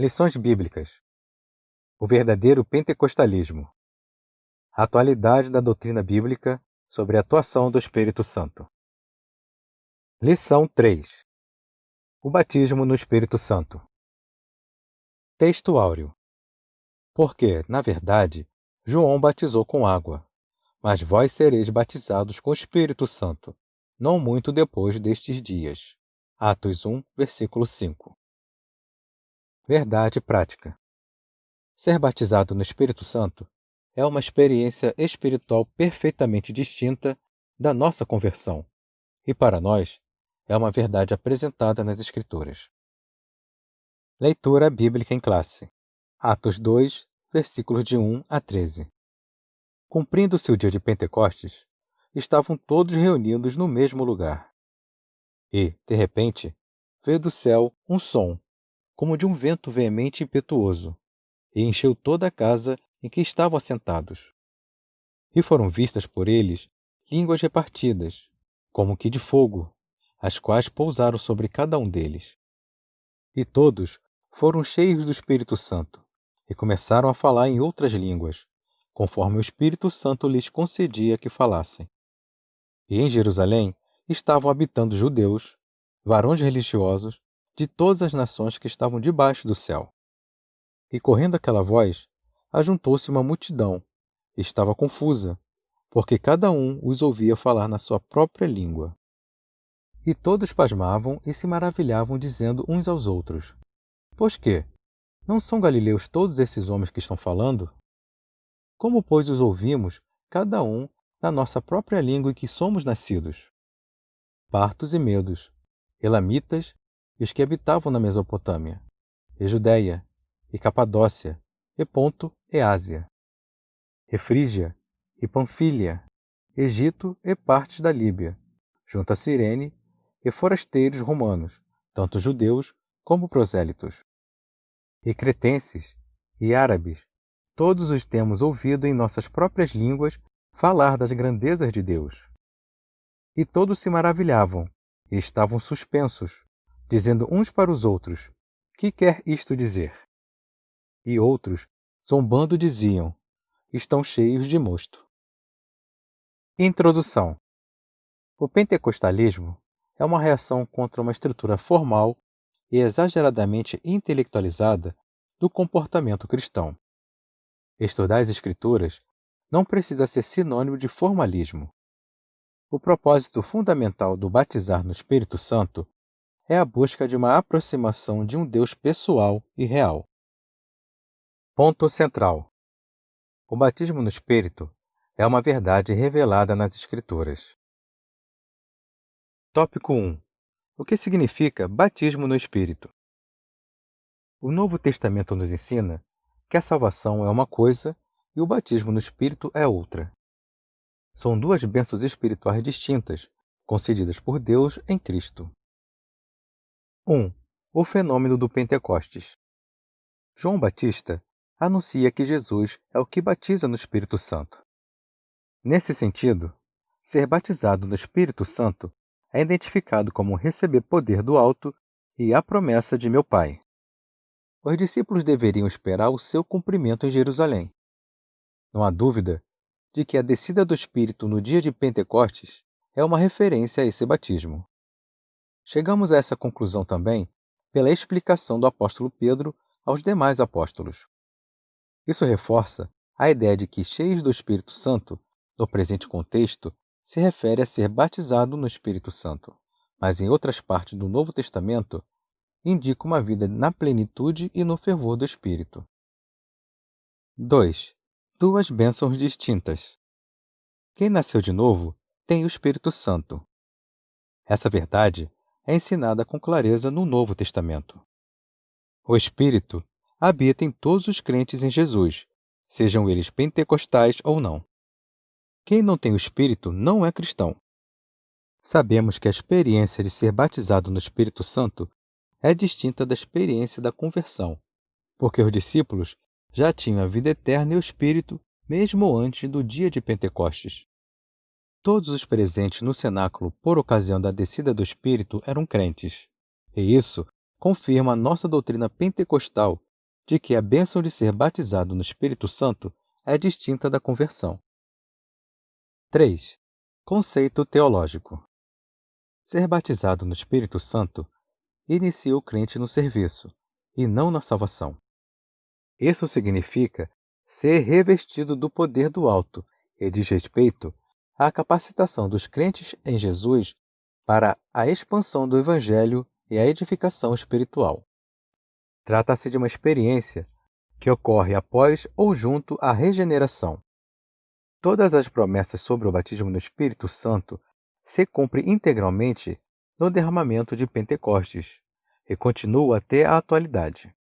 Lições bíblicas. O verdadeiro pentecostalismo. A atualidade da doutrina bíblica sobre a atuação do Espírito Santo. Lição 3. O batismo no Espírito Santo. Texto áureo. Porque, na verdade, João batizou com água, mas vós sereis batizados com o Espírito Santo, não muito depois destes dias. Atos 1, versículo 5. Verdade prática. Ser batizado no Espírito Santo é uma experiência espiritual perfeitamente distinta da nossa conversão, e para nós é uma verdade apresentada nas Escrituras. Leitura bíblica em classe. Atos 2, versículos de 1 a 13. Cumprindo-se o dia de Pentecostes, estavam todos reunidos no mesmo lugar. E, de repente, veio do céu um som, como de um vento veemente e impetuoso, e encheu toda a casa em que estavam assentados. E foram vistas por eles línguas repartidas, como que de fogo, as quais pousaram sobre cada um deles. E todos foram cheios do Espírito Santo, e começaram a falar em outras línguas, conforme o Espírito Santo lhes concedia que falassem. E em Jerusalém estavam habitando judeus, varões religiosos, de todas as nações que estavam debaixo do céu. E correndo aquela voz, ajuntou-se uma multidão, e estava confusa, porque cada um os ouvia falar na sua própria língua. E todos pasmavam e se maravilhavam, dizendo uns aos outros: Pois que? Não são galileus todos esses homens que estão falando? Como, pois, os ouvimos, cada um, na nossa própria língua em que somos nascidos? Partos e medos, elamitas e os que habitavam na Mesopotâmia, e Judéia, e Capadócia, e Ponto e Ásia, e Frígia, e Panfília, Egito e partes da Líbia, junto a Cirene, e forasteiros romanos, tanto judeus como prosélitos, e cretenses, e árabes, todos os temos ouvido em nossas próprias línguas falar das grandezas de Deus. E todos se maravilhavam, e estavam suspensos, dizendo uns para os outros: Que quer isto dizer? E outros, zombando, diziam: Estão cheios de mosto. Introdução. O pentecostalismo é uma reação contra uma estrutura formal e exageradamente intelectualizada do comportamento cristão. Estudar as Escrituras não precisa ser sinônimo de formalismo. O propósito fundamental do batizar no Espírito Santo é a busca de uma aproximação de um Deus pessoal e real. Ponto central. O batismo no Espírito é uma verdade revelada nas Escrituras. Tópico 1. O que significa batismo no Espírito? O Novo Testamento nos ensina que a salvação é uma coisa e o batismo no Espírito é outra. São duas bênçãos espirituais distintas, concedidas por Deus em Cristo. 1. O fenômeno do Pentecostes. João Batista anuncia que Jesus é o que batiza no Espírito Santo. Nesse sentido, ser batizado no Espírito Santo é identificado como receber poder do alto e a promessa de meu Pai. Os discípulos deveriam esperar o seu cumprimento em Jerusalém. Não há dúvida de que a descida do Espírito no dia de Pentecostes é uma referência a esse batismo. Chegamos a essa conclusão também pela explicação do apóstolo Pedro aos demais apóstolos. Isso reforça a ideia de que cheios do Espírito Santo, no presente contexto, se refere a ser batizado no Espírito Santo, mas em outras partes do Novo Testamento indica uma vida na plenitude e no fervor do Espírito. 2. Duas bênçãos distintas. Quem nasceu de novo tem o Espírito Santo. Essa verdade é ensinada com clareza no Novo Testamento. O Espírito habita em todos os crentes em Jesus, sejam eles pentecostais ou não. Quem não tem o Espírito não é cristão. Sabemos que a experiência de ser batizado no Espírito Santo é distinta da experiência da conversão, porque os discípulos já tinham a vida eterna e o Espírito mesmo antes do dia de Pentecostes. Todos os presentes no cenáculo por ocasião da descida do Espírito eram crentes, e isso confirma a nossa doutrina pentecostal de que a bênção de ser batizado no Espírito Santo é distinta da conversão. 3. Conceito teológico. Ser batizado no Espírito Santo inicia o crente no serviço, e não na salvação. Isso significa ser revestido do poder do alto e diz respeito à capacitação dos crentes em Jesus para a expansão do Evangelho e a edificação espiritual. Trata-se de uma experiência que ocorre após ou junto à regeneração. Todas as promessas sobre o batismo no Espírito Santo se cumprem integralmente no derramamento de Pentecostes e continuam até a atualidade.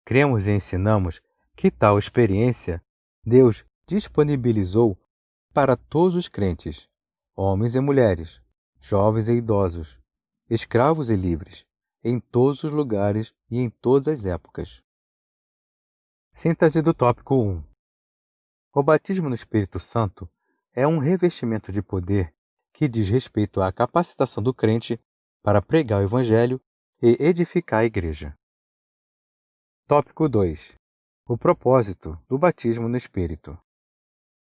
Cremos e ensinamos que tal experiência Deus disponibilizou para todos os crentes, homens e mulheres, jovens e idosos, escravos e livres, em todos os lugares e em todas as épocas. Síntese do tópico 1. O batismo no Espírito Santo é um revestimento de poder que diz respeito à capacitação do crente para pregar o Evangelho e edificar a Igreja. Tópico 2. O propósito do batismo no Espírito.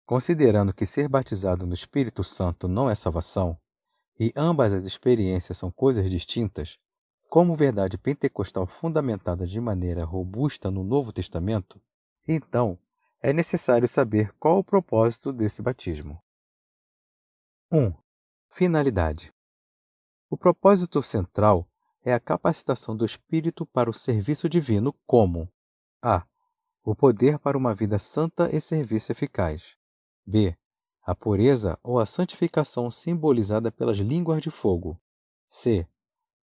Considerando que ser batizado no Espírito Santo não é salvação, e ambas as experiências são coisas distintas, como verdade pentecostal fundamentada de maneira robusta no Novo Testamento, então é necessário saber qual o propósito desse batismo. 1. Finalidade. O propósito central é a capacitação do Espírito para o serviço divino como a. O poder para uma vida santa e serviço eficaz. B. A pureza ou a santificação simbolizada pelas línguas de fogo. C.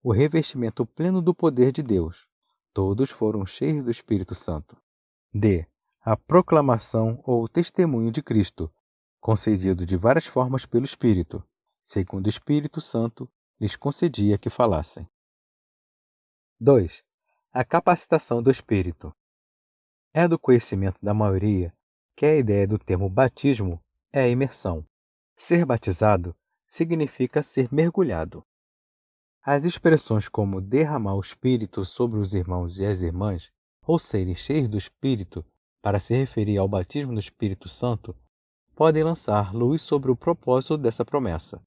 O revestimento pleno do poder de Deus. Todos foram cheios do Espírito Santo. D. A proclamação ou testemunho de Cristo, concedido de várias formas pelo Espírito, segundo o Espírito Santo lhes concedia que falassem. 2. A capacitação do Espírito. É do conhecimento da maioria que a ideia do termo batismo é a imersão. Ser batizado significa ser mergulhado. As expressões como derramar o Espírito sobre os irmãos e as irmãs, ou serem cheios do Espírito, para se referir ao batismo no Espírito Santo, podem lançar luz sobre o propósito dessa promessa,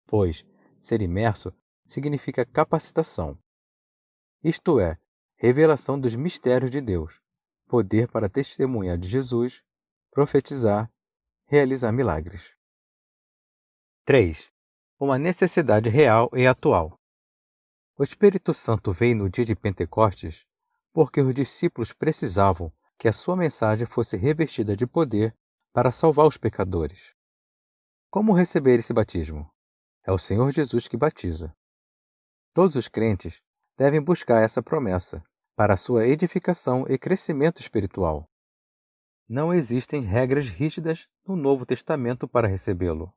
pois ser imerso significa capacitação. Isto é, revelação dos mistérios de Deus, poder para testemunhar de Jesus, profetizar, realizar milagres. 3. Uma necessidade real e atual. O Espírito Santo veio no dia de Pentecostes porque os discípulos precisavam que a sua mensagem fosse revestida de poder para salvar os pecadores. Como receber esse batismo? É o Senhor Jesus que batiza. Todos os crentes devem buscar essa promessa para a sua edificação e crescimento espiritual. Não existem regras rígidas no Novo Testamento para recebê-lo,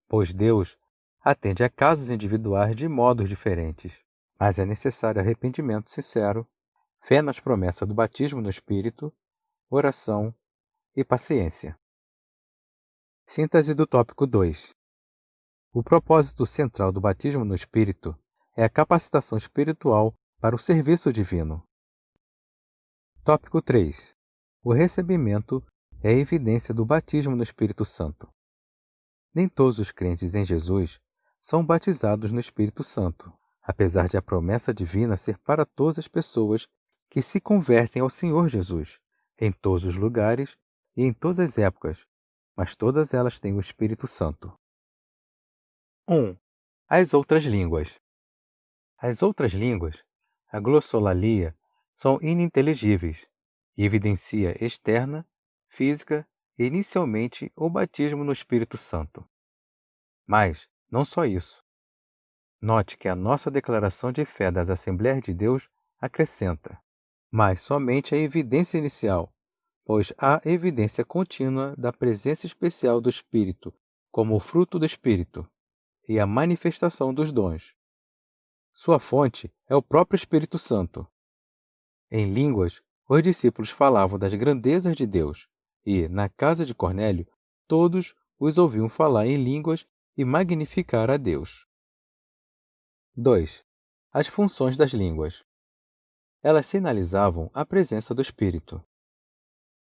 pois Deus atende a casos individuais de modos diferentes, mas é necessário arrependimento sincero, fé nas promessas do batismo no Espírito, oração e paciência. Síntese do tópico 2. O propósito central do batismo no Espírito é a capacitação espiritual para o serviço divino. Tópico 3. O recebimento é a evidência do batismo no Espírito Santo. Nem todos os crentes em Jesus são batizados no Espírito Santo, apesar de a promessa divina ser para todas as pessoas que se convertem ao Senhor Jesus, em todos os lugares e em todas as épocas, mas todas elas têm o Espírito Santo. 1. As outras línguas. As outras línguas, a glossolalia, são ininteligíveis e evidencia externa, física e inicialmente o batismo no Espírito Santo. Mas, não só isso. Note que a nossa declaração de fé das Assembleias de Deus acrescenta, mas somente a evidência inicial, pois há evidência contínua da presença especial do Espírito como o fruto do Espírito e a manifestação dos dons. Sua fonte é o próprio Espírito Santo. Em línguas, os discípulos falavam das grandezas de Deus e, na casa de Cornélio, todos os ouviam falar em línguas e magnificar a Deus. 2. As funções das línguas. Elas sinalizavam a presença do Espírito.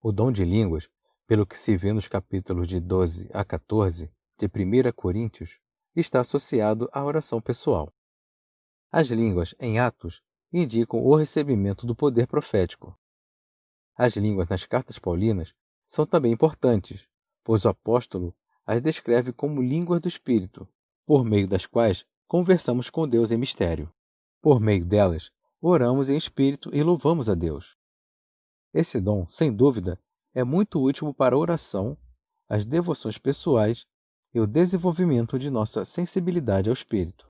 O dom de línguas, pelo que se vê nos capítulos de 12 a 14 de 1 Coríntios, está associado à oração pessoal. As línguas em Atos indicam o recebimento do poder profético. As línguas nas cartas paulinas são também importantes, pois o apóstolo as descreve como línguas do Espírito, por meio das quais conversamos com Deus em mistério. Por meio delas, oramos em espírito e louvamos a Deus. Esse dom, sem dúvida, é muito útil para a oração, as devoções pessoais e o desenvolvimento de nossa sensibilidade ao Espírito.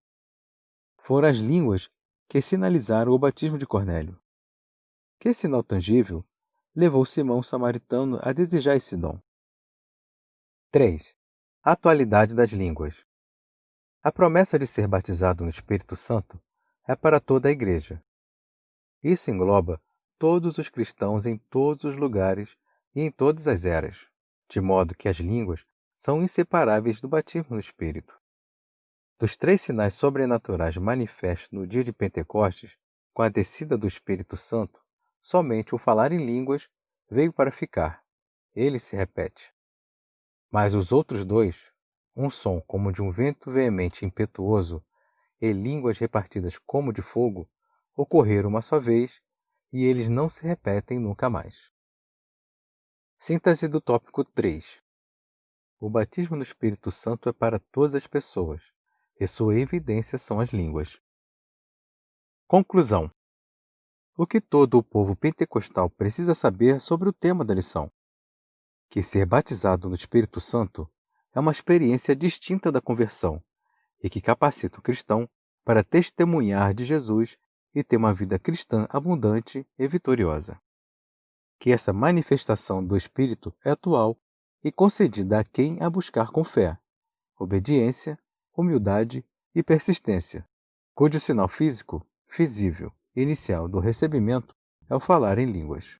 Foram as línguas que sinalizaram o batismo de Cornélio. Que sinal tangível levou Simão Samaritano a desejar esse dom? 3. Atualidade das línguas. A promessa de ser batizado no Espírito Santo é para toda a Igreja. Isso engloba todos os cristãos em todos os lugares e em todas as eras, de modo que as línguas são inseparáveis do batismo no Espírito. Dos 3 sinais sobrenaturais manifestos no dia de Pentecostes, com a descida do Espírito Santo, somente o falar em línguas veio para ficar. Ele se repete. Mas os outros 2, um som como de um vento veemente e impetuoso e línguas repartidas como de fogo, ocorreram uma só vez e eles não se repetem nunca mais. Síntese do tópico 3. O batismo no Espírito Santo é para todas as pessoas, e sua evidência são as línguas. Conclusão. O que todo o povo pentecostal precisa saber sobre o tema da lição? Que ser batizado no Espírito Santo é uma experiência distinta da conversão e que capacita o cristão para testemunhar de Jesus e ter uma vida cristã abundante e vitoriosa. Que essa manifestação do Espírito é atual e concedida a quem a buscar com fé, obediência, humildade e persistência, cujo sinal físico, visível e inicial do recebimento é o falar em línguas.